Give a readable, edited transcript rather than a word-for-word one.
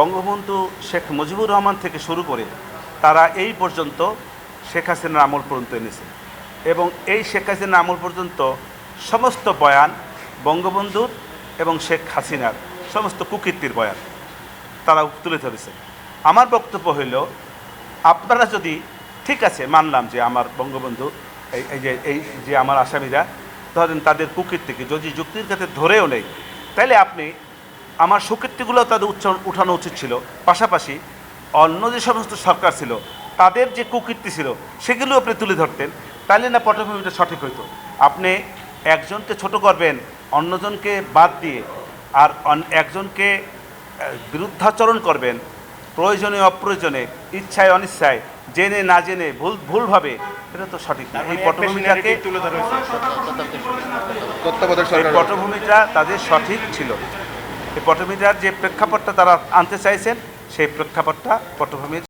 বঙ্গবন্ধু শেখ মুজিবুর রহমান থেকে শুরু করে তারা এই পর্যন্ত শেখ হাসিনার আমল পর্যন্ত এনেছে এবং এই শেখ হাসিনার আমল পর্যন্ত সমস্ত বয়ান বঙ্গবন্ধুর এবং শেখ হাসিনার সমস্ত কুকীর্তির বয়ান তারা তুলে ধরেছে। আমার বক্তব্য হইল, আপনারা যদি ঠিক আছে মানলাম যে আমার বঙ্গবন্ধু এই যে আমার আসামিরা ধরেন তাদের কুকীর্তিকে যদি যুক্তির কাছে ধরেও নেই, তাইলে আপনি আমার সুকীর্তিগুলো তাদের উঠানো উচিত ছিল। পাশাপাশি অন্য যে সমস্ত সরকার ছিল তাদের যে কুকীর্তি ছিল সেগুলো আপনি তুলে ধরতেন, তাইলে না পটভূমিটা সঠিক হইতো। আপনি একজনকে ছোট করবেন অন্যজনকে বাদ দিয়ে, আর একজনকে বিরুদ্ধাচরণ করবেন প্রয়োজনে অপ্রয়োজনে, ইচ্ছায় অনিচ্ছায়, জেনে না জেনে ভুলভাবে, এটা তো সঠিক না। এই পটভূমিটাকে পটভূমিটা তাদের সঠিক ছিল। এই পটভূমিটার যে প্রেক্ষাপটটা তারা আনতে চাইছেন সেই প্রেক্ষাপটটা পটভূমির